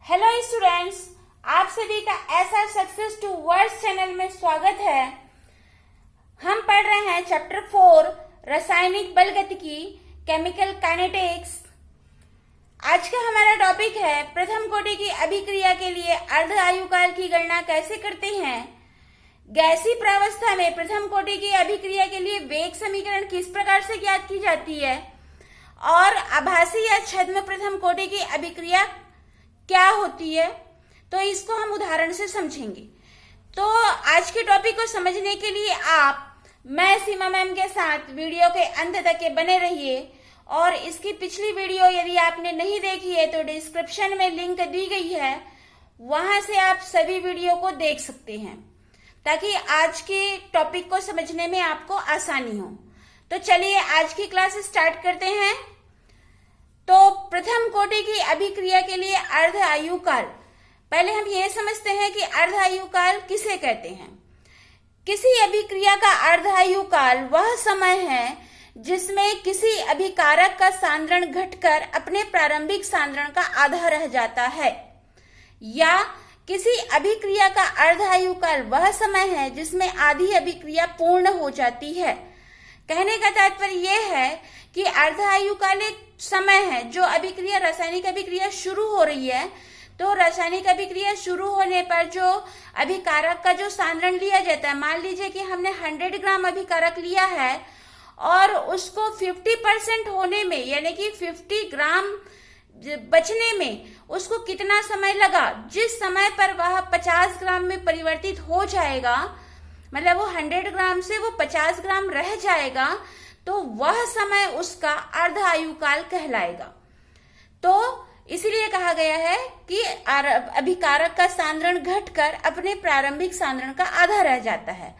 Hello students, आप सभी का SR success towards channel में स्वागत है। हम पढ़ रहे हैं चैप्टर 4 रासायनिक बलगतिकी केमिकल काइनेटिक्स। आज का हमारा टॉपिक है प्रथम कोटि की अभिक्रिया के लिए अर्ध आयुकाल की गणना कैसे करते हैं। गैसीय प्रावस्था में प्रथम कोटि की अभिक्रिया के लिए वेग समीकरण किस प्रकार से ज्ञात की जाती है और आभासी या छद्म प्रथम कोटि की अभिक्रिया क्या होती है, तो इसको हम उदाहरण से समझेंगे। तो आज के टॉपिक को समझने के लिए मैं सीमा मैम के साथ वीडियो के अंत तक के बने रहिए और इसकी पिछली वीडियो यदि आपने नहीं देखी है तो डिस्क्रिप्शन में लिंक दी गई है, वहां से आप सभी वीडियो को देख सकते हैं ताकि आज के टॉपिक को समझने में आपको आसानी हो। तो चलिए आज की क्लास स्टार्ट करते हैं। तो प्रथम कोटि की अभिक्रिया के लिए अर्ध आयुकाल, पहले हम ये समझते हैं कि अर्ध आयुकाल किसे कहते हैं। किसी अभिक्रिया का अर्ध आयुकाल वह समय है जिसमें किसी अभिकारक का सांद्रण घटकर अपने प्रारंभिक सांद्रण का आधा रह जाता है, या किसी अभिक्रिया का अर्ध आयुकाल वह समय है जिसमें आधी अभिक्रिया पूर्ण हो जाती है। कहने का तात्पर्य यह है कि अर्ध आयुकाल एक समय है जो अभिक्रिया रासायनिक अभिक्रिया शुरू हो रही है, तो रासायनिक अभिक्रिया शुरू होने पर जो अभिकारक का जो सांद्रण लिया जाता है, मान लीजिए कि हमने 100 ग्राम अभिकारक लिया है और उसको 50% होने में यानी कि 50 ग्राम बचने में उसको कितना समय लगा, जिस समय पर वह 50 ग्राम में परिवर्तित हो जाएगा, मतलब वो 100 ग्राम से वो 50 ग्राम रह जाएगा, तो वह समय उसका अर्ध आयुकाल कहलाएगा। तो इसीलिए कहा गया है कि अभिकारक का सांद्रण घटकर अपने प्रारंभिक सांद्रण का आधा रह जाता है,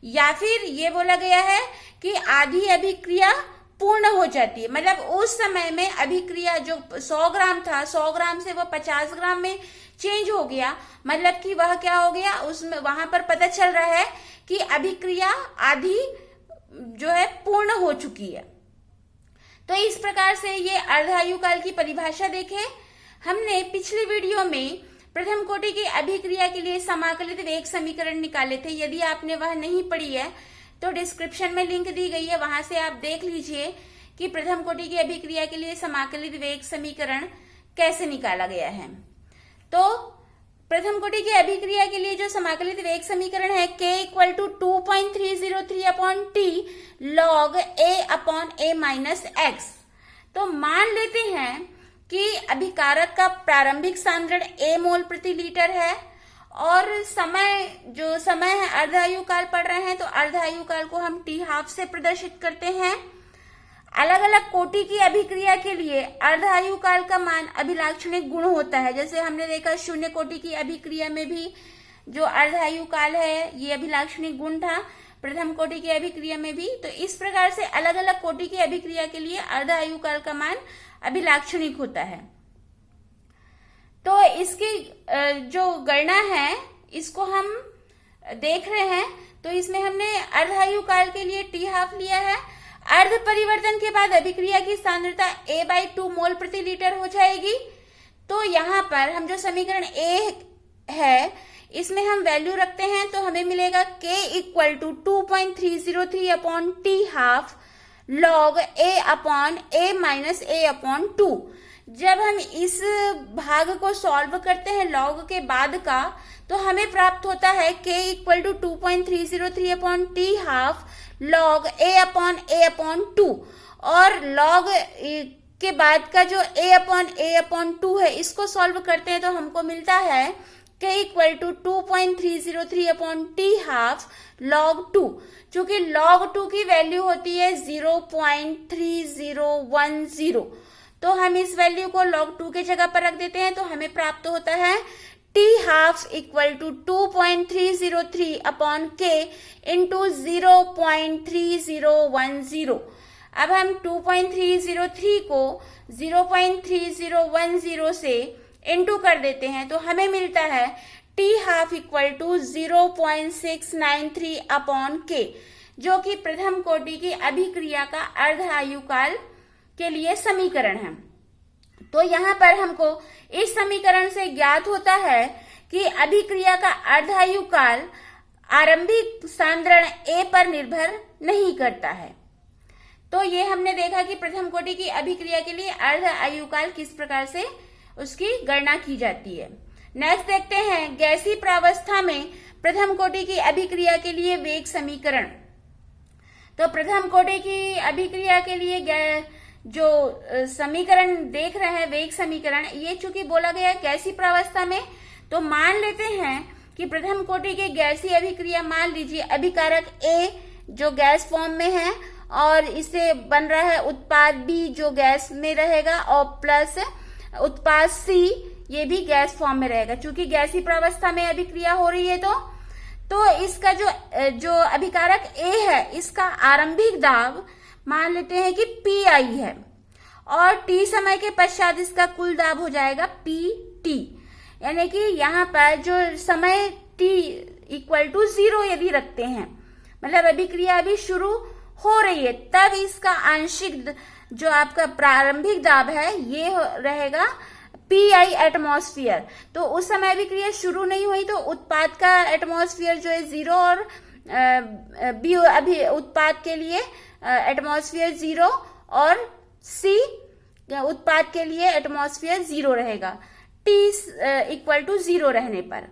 या फिर ये बोला गया है कि आधी अभिक्रिया पूर्ण हो जाती है, मतलब उस समय में अभिक्रिया जो 100 ग्राम था 100 ग्राम से वो 50 ग्राम में चेंज हो गया, मतलब कि वह क्या हो गया, उसमें वहां पर पता चल रहा है कि अभिक्रिया आधी जो है पूर्ण हो चुकी है। तो इस प्रकार से ये अर्ध आयुकाल की परिभाषा देखें। हमने पिछली वीडियो में प्रथम कोटि की अभिक्रिया के लिए समाकलित वेग समीकरण निकाले थे। यदि आपने वह नहीं पढ़ी है तो डिस्क्रिप्शन में लिंक दी गई है, वहां से आप देख लीजिए कि प्रथम कोटि की अभिक्रिया के लिए समाकलित वेग समीकरण कैसे निकाला गया है। तो प्रथम कोटि की अभिक्रिया के लिए जो समाकलित वेग समीकरण है K = 2.303/T log A/A-x। तो मान लेते हैं कि अभिकारक का प्रारंभिक सांद्रण A मोल प्रति लीटर है और समय है अर्ध आयुकाल पढ़ रहे हैं, तो अर्ध आयुकाल को हम T½ से प्रदर्शित करते हैं। अलग अलग कोटि की अभिक्रिया के लिए अर्ध आयुकाल का मान अभिलाक्षणिक गुण होता है। जैसे हमने देखा शून्य कोटि की अभिक्रिया में भी जो अर्ध आयुकाल है ये अभिलाक्षणिक गुण था, प्रथम कोटि की अभिक्रिया में भी। तो इस प्रकार से अलग अलग कोटि की अभिक्रिया के लिए अर्ध आयुकाल का मान अभिलाक्षणिक होता है। तो इसकी जो गणना है इसको हम देख रहे हैं। तो इसमें हमने अर्ध आयुकाल के लिए T½ लिया है। अर्ध परिवर्तन के बाद अभिक्रिया की सांद्रता A/2 मोल प्रति लीटर हो जाएगी। तो यहाँ पर हम जो समीकरण A है इसमें हम वैल्यू रखते हैं, तो हमें मिलेगा K = 2.303/T½ log A/A-A/2। जब हम इस भाग को सॉल्व करते हैं लॉग के बाद का, तो हमें प्राप्त होता है K = 2.303/T½ log A/A/2, और log के बाद का जो A/A/2 है इसको सॉल्व करते हैं तो हमको मिलता है K = 2.303/T½ log 2। चूंकि log 2 की वैल्यू होती है 0.3010, तो हम इस वैल्यू को log 2 के जगह पर रख देते हैं, तो हमें प्राप्त होता है T½ = 2.303/K × 0.3010। अब हम 2.303 को 0.3010 से इंटू कर देते हैं, तो हमें मिलता है T½ = 0.693/K, जो कि प्रथम कोटि की अभिक्रिया का अर्ध आयुकाल के लिए समीकरण है। तो यहाँ पर हमको इस समीकरण से ज्ञात होता है कि अभिक्रिया का अर्धायु काल आरंभिक सांद्रण A पर निर्भर नहीं करता है। तो ये हमने देखा कि प्रथम कोटि की अभिक्रिया के लिए अर्ध आयुकाल किस प्रकार से उसकी गणना की जाती है। नेक्स्ट देखते हैं गैसीय प्रावस्था में प्रथम कोटि की अभिक्रिया के लिए वेग समीकरण। तो प्रथम कोटि की अभिक्रिया के लिए जो समीकरण देख रहे हैं वेग समीकरण, ये चूंकि बोला गया है गैसीय प्रावस्था में, तो मान लेते हैं कि प्रथम कोटि की गैसीय अभिक्रिया, मान लीजिए अभिकारक A जो गैस फॉर्म में है और इससे बन रहा है उत्पाद B जो गैस में रहेगा और प्लस उत्पाद C ये भी गैस फॉर्म में रहेगा। चूंकि गैसीय प्रावस्था में अभिक्रिया हो रही है तो इसका जो अभिकारक A है इसका आरंभिक दाब मान लेते हैं कि PI है और T समय के पश्चात इसका कुल दाब हो जाएगा PT। यानी कि यहाँ पर जो समय T इक्वल टू 0 यदि रखते हैं, मतलब अभिक्रिया अभी शुरू हो रही है, तब इसका आंशिक जो आपका प्रारंभिक दाब है ये रहेगा PI एटमॉस्फेयर। तो उस समय अभिक्रिया शुरू नहीं हुई तो उत्पाद का एटमॉस्फेयर जो है 0 और B अभी उत्पाद के लिए एटमॉस्फेयर 0 और C उत्पाद के लिए एटमॉस्फेयर 0 रहेगा T इक्वल टू 0 रहने पर।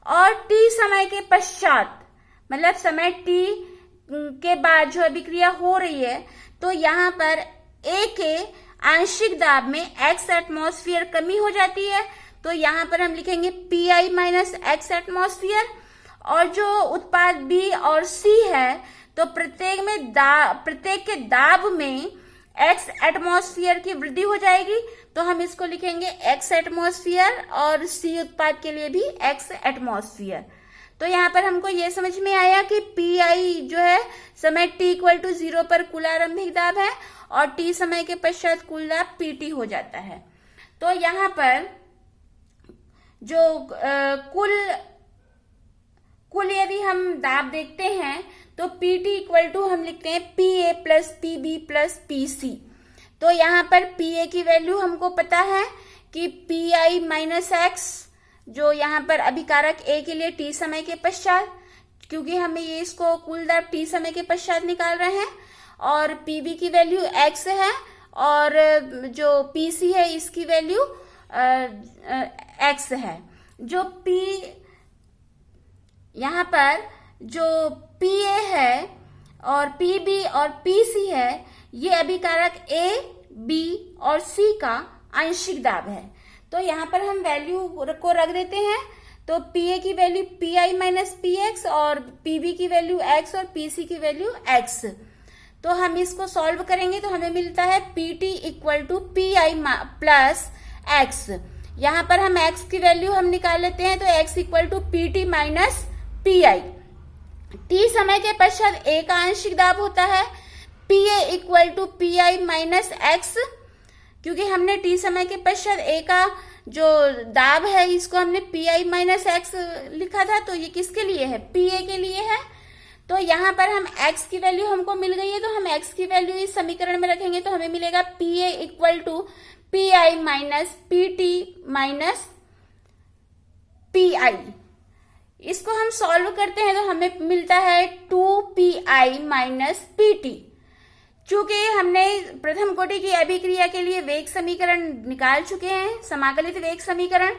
और T समय के पश्चात, मतलब समय T के बाद जो अभिक्रिया हो रही है, तो यहाँ पर A के आंशिक दाब में X एटमॉस्फेयर कमी हो जाती है। तो यहाँ पर हम लिखेंगे PI माइनस X एटमॉस्फेयर। और जो उत्पाद B और C है तो प्रत्येक के दाब में X एटमॉस्फेयर की वृद्धि हो जाएगी, तो हम इसको लिखेंगे X एटमॉस्फेयर और C उत्पाद के लिए भी X एटमॉस्फेयर। तो यहाँ पर हमको ये समझ में आया कि PI जो है समय T इक्वल टू 0 पर कुल आरंभिक दाब है और T समय के पश्चात कुल दाब PT हो जाता है। तो यहाँ पर जो कुल यदि हम दाब देखते हैं तो PT इक्वल टू हम लिखते हैं PA plus PB plus PC। तो यहाँ पर PA की वैल्यू हमको पता है कि PI माइनस X, जो यहाँ पर अभिकारक A के लिए T समय के पश्चात, क्योंकि हमें ये इसको कुल दाब T समय के पश्चात निकाल रहे हैं, और PB की वैल्यू X है और जो PC है इसकी वैल्यू X है। जो यहाँ पर जो PA है और PB और PC है ये अभिकारक A, B और C का आंशिक दाब है। तो यहाँ पर हम वैल्यू को रख देते हैं। तो PA की वैल्यू PI माइनस PX और PB की वैल्यू X और PC की वैल्यू X। तो हम इसको सॉल्व करेंगे तो हमें मिलता है PT equal to PI plus X। यहाँ पर हम X की वैल्यू हम निकाल लेते हैं, तो X equal to PT minus PI। T समय के पश्चात A का आंशिक दाब होता है PA equal to PI minus X। क्योंकि हमने T समय के पश्चात A का जो दाब है इसको हमने PI माइनस X लिखा था, तो ये किसके लिए है? PA के लिए है। तो यहाँ पर हम X की वैल्यू हमको मिल गई है, तो हम X की वैल्यू इस समीकरण में रखेंगे तो हमें मिलेगा PA equal to PI minus PT minus PI। इसको हम सॉल्व करते हैं तो हमें मिलता है 2PI माइनस PT। चूंकि हमने प्रथम कोटि की अभिक्रिया के लिए वेग समीकरण निकाल चुके हैं, समाकलित वेग समीकरण,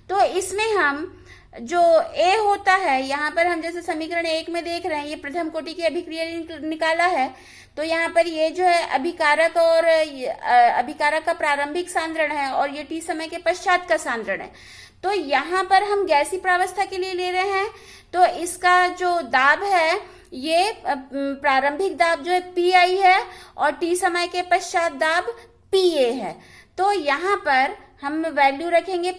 तो इसमें हम जो A होता है, यहाँ पर हम जैसे समीकरण 1 में देख रहे हैं ये प्रथम कोटि की अभिक्रिया निकाला है, तो यहाँ पर ये जो है अभिकारक और अभिकारक का प्रारंभिक सांद्रण है और ये T समय के पश्चात का सांद्रण है। तो यहाँ पर हम गैसीय प्रावस्था के लिए ले रहे हैं, तो इसका जो दाब है ये प्रारंभिक दाब जो है PI है और T समय के पश्चात दाब PA है। तो यहाँ पर हम वैल्यू रखेंगे,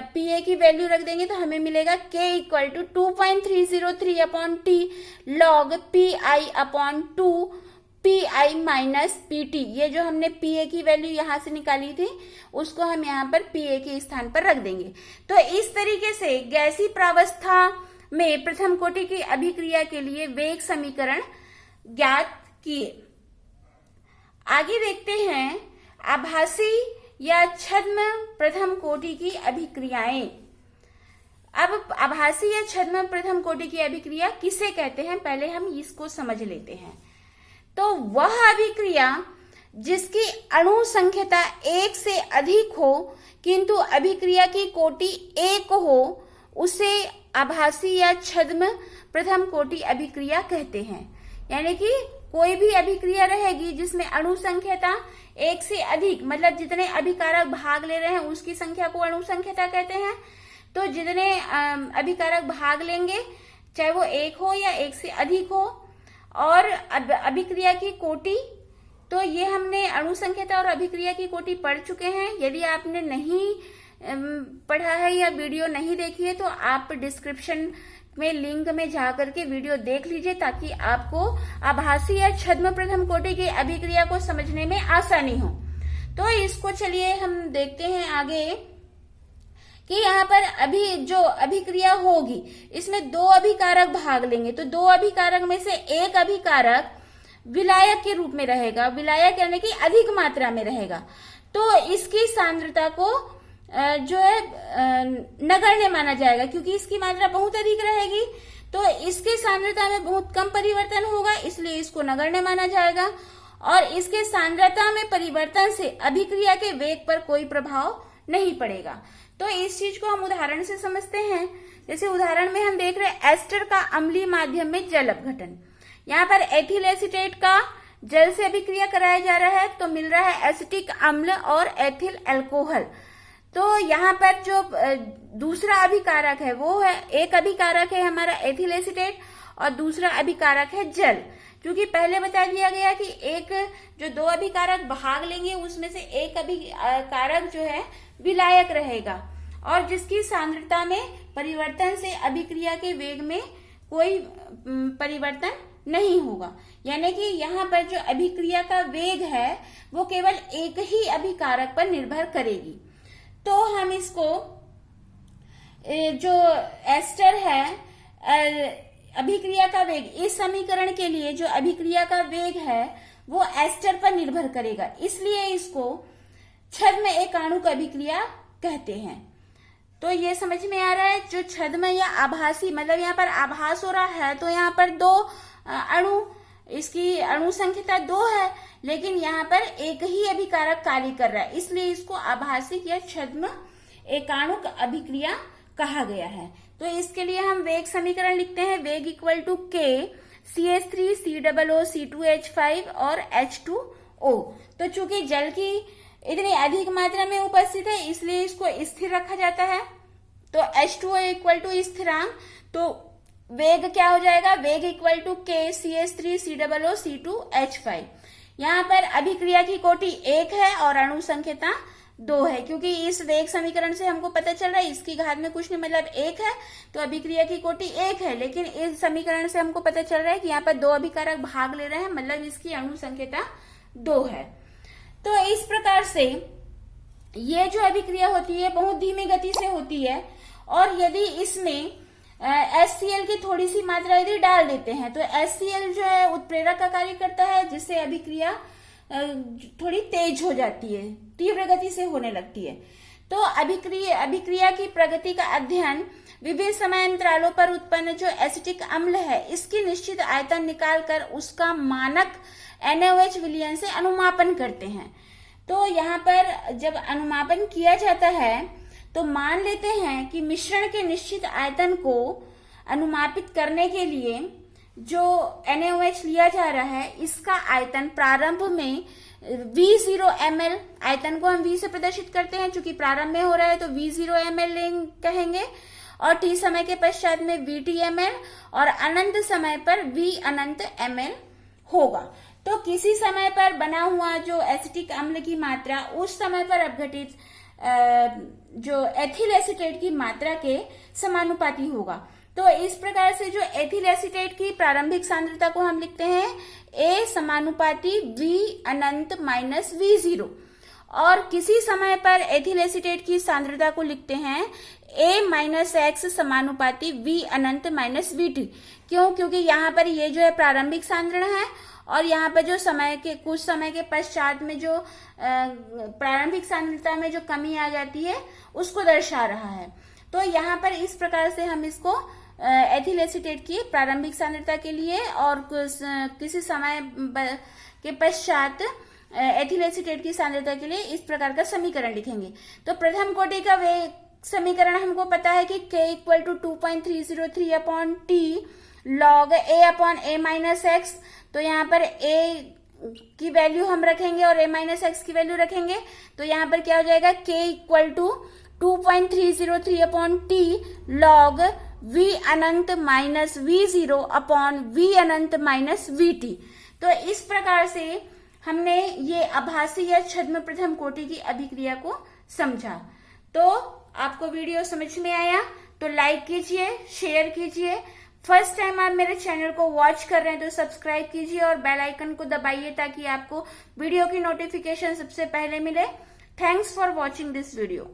PA की वैल्यू रख देंगे तो हमें मिलेगा K equal to 2.303 upon T log PI upon 2 PI minus PT। ये जो हमने PA की वैल्यू यहाँ से निकाली थी उसको हम यहाँ पर PA के स्थान पर रख देंगे। तो इस तरीके से गैसीय प्रावस्था में प्रथम कोटि की अभिक्रिया के लिए वेग समीकरण ज्ञात किए। आगे देखते हैं आभासी या छद्म प्रथम कोटि की अभिक्रियाएं। अब आभासी या छद्म प्रथम कोटि की अभिक्रिया किसे कहते हैं, पहले हम इसको समझ लेते हैं। तो वह अभिक्रिया जिसकी अणु संख्यता 1 से अधिक हो किंतु अभिक्रिया की कोटि 1 हो, उसे आभासी या छद्म प्रथम कोटि अभिक्रिया कहते हैं। यानी कि कोई भी अभिक्रिया रहेगी जिसमें अणु संख्यता 1 से अधिक, मतलब जितने अभिकारक भाग ले रहे हैं उसकी संख्या को अणु संख्यता कहते हैं। तो जितने अभिकारक भाग लेंगे, चाहे वो 1 हो या 1 से अधिक हो, और अभिक्रिया की कोटि, तो ये हमने अणु संख्यता और अभिक्रिया की कोटि पढ़ चुके हैं। यदि आपने नहीं पढ़ा है या वीडियो नहीं देखी है तो आप डिस्क्रिप्शन में लिंक में जाकर के वीडियो देख लीजिए, ताकि आपको आभासी या छद्म प्रथम कोटि की अभिक्रिया को समझने में आसानी हो। तो इसको चलिए हम देखते हैं आगे कि यहाँ पर अभी जो अभिक्रिया होगी इसमें 2 अभिकारक भाग लेंगे। तो 2 अभिकारक में से एक अभिकारक विलायक के रूप में रहेगा, विलायक यानी कि अधिक मात्रा में रहेगा। तो इसकी सांद्रता को जो है नगण्य माना जाएगा, क्योंकि इसकी मात्रा बहुत अधिक रहेगी। तो इसकी सांद्रता में बहुत कम परिवर्तन होगा, इसलिए इसको नगण्य माना जाएगा। और इसके सांद्रता में परिवर्तन से अभिक्रिया के वेग पर कोई प्रभाव नहीं पड़ेगा। तो इस चीज को हम उदाहरण से समझते हैं। जैसे उदाहरण में हम देख रहे हैं एस्टर का अम्लीय माध्यम में जल अपघटन। यहाँ पर एथिल एसीटेट का जल से अभिक्रिया कराया जा रहा है, तो मिल रहा है एसिटिक अम्ल और एथिल अल्कोहल। तो यहाँ पर जो दूसरा अभिकारक है वो है, एक अभिकारक है हमारा एथिल एसीटेट और दूसरा अभिकारक है जल। क्योंकि पहले बता दिया गया कि एक जो 2 अभिकारक भाग लेंगे उसमें से एक अभिकारक जो है विलायक रहेगा, और जिसकी सांद्रता में परिवर्तन से अभिक्रिया के वेग में कोई परिवर्तन नहीं होगा। यानी कि यहाँ पर जो अभिक्रिया का वेग है वो केवल एक ही अभिकारक पर निर्भर करेगी। तो हम इसको जो एस्टर है, अभिक्रिया का वेग, इस समीकरण के लिए जो अभिक्रिया का वेग है वो एस्टर पर निर्भर करेगा, इसलिए इसको छद्म एकाणुक अभिक्रिया कहते हैं। तो ये समझ में आ रहा है। जो छद्म या आभासी, मतलब यहाँ पर आभास हो रहा है तो यहाँ पर 2 अणु, इसकी अणु संख्यता 2 है, लेकिन यहाँ पर एक ही अभिकारक कार्य कर रहा है, इसलिए इसको आभासी या छद्म एकाणुक अभिक्रिया कहा गया है। तो इसके लिए हम वेग समीकरण लिखते हैं। वेग equal to K CH3 COO C2H5 और H2O। तो चूंकि जल की इतनी अधिक मात्रा में उपस्थित है इसलिए इसको स्थिर रखा जाता है। तो H2O इक्वल टू स्थिरांक, तो वेग क्या हो जाएगा, वेग equal to K CH3 COO C2H5। यहाँ पर अभिक्रिया की कोटि 1 है और अणु संख्यता 2 है, क्योंकि इस वेग समीकरण से हमको पता चल रहा है इसकी घात में कुछ नहीं, मतलब 1 है, तो अभिक्रिया की कोटि 1 है। लेकिन इस समीकरण से हमको पता चल रहा है कि यहाँ पर 2 अभिकारक भाग ले रहे हैं, मतलब इसकी अणु संख्यता 2 है। तो इस प्रकार से ये जो अभिक्रिया होती है बहुत धीमी गति से होती है, और यदि इसमें HCl की थोड़ी सी मात्रा यदि डाल देते हैं तो HCl जो है उत्प्रेरक का कार्य करता है, जिससे अभिक्रिया थोड़ी तेज हो जाती है, तीव्र गति से होने लगती है। तो अभिक्रिया की प्रगति का अध्ययन विभिन्न समय अंतरालों पर उत्पन्न जो एसिटिक अम्ल है इसकी निश्चित आयतन निकालकर उसका मानक NaOH विलयन से अनुमापन करते हैं। तो यहाँ पर जब अनुमापन किया जाता है तो मान लेते हैं कि मिश्रण के निश्चित आयतन को अनुमापित करने के लिए जो NaOH लिया जा रहा है इसका आयतन प्रारंभ में V0 ml, आयतन को हम V से प्रदर्शित करते हैं, चूंकि प्रारंभ में हो रहा है तो V0 ml कहेंगे, और T समय के पश्चात में VT ml और अनंत समय पर V अनंत ml होगा। तो किसी समय पर बना हुआ जो एसिटिक अम्ल की मात्रा उस समय पर अपघटित जो एथिल एसीटेट की मात्रा के समानुपाती होगा। तो इस प्रकार से जो एथिल एसीटेट की प्रारंभिक सांद्रता को हम लिखते हैं A समानुपाती V अनंत माइनस V0, और किसी समय पर एथिल एसीटेट की सांद्रता को लिखते हैं A माइनस X समानुपाती V अनंत माइनस VT। क्यों? क्योंकि यहाँ पर ये जो है प्रारंभिक सांद्रण है और यहाँ पे जो कुछ समय के पश्चात में जो प्रारंभिक सांद्रता में जो कमी आ जाती है उसको दर्शा रहा है। तो यहाँ पर इस प्रकार से हम इसको एथिल एसीटेट की प्रारंभिक सांद्रता के लिए और किसी समय के पश्चात एथिल एसीटेट की सांद्रता के लिए इस प्रकार का समीकरण लिखेंगे। तो प्रथम कोटि का वेग समीकरण हमको पता है कि K equal to 2.303 upon T log A upon A minus x. तो यहाँ पर A की वैल्यू हम रखेंगे और A माइनस एक्स की वैल्यू रखेंगे। तो यहाँ पर क्या हो जाएगा, K equal to 2.303 upon T log V अनंत माइनस V0 अपॉन V अनंत माइनस VT। तो इस प्रकार से हमने ये आभासी या छद्म प्रथम कोटि की अभिक्रिया को समझा। तो आपको वीडियो समझ में आया तो लाइक कीजिए, शेयर कीजिए। फर्स्ट टाइम आप मेरे चैनल को वॉच कर रहे हैं तो सब्सक्राइब कीजिए और बेल आइकन को दबाइए ताकि आपको वीडियो की नोटिफिकेशन सबसे पहले मिले। Thanks for watching this video.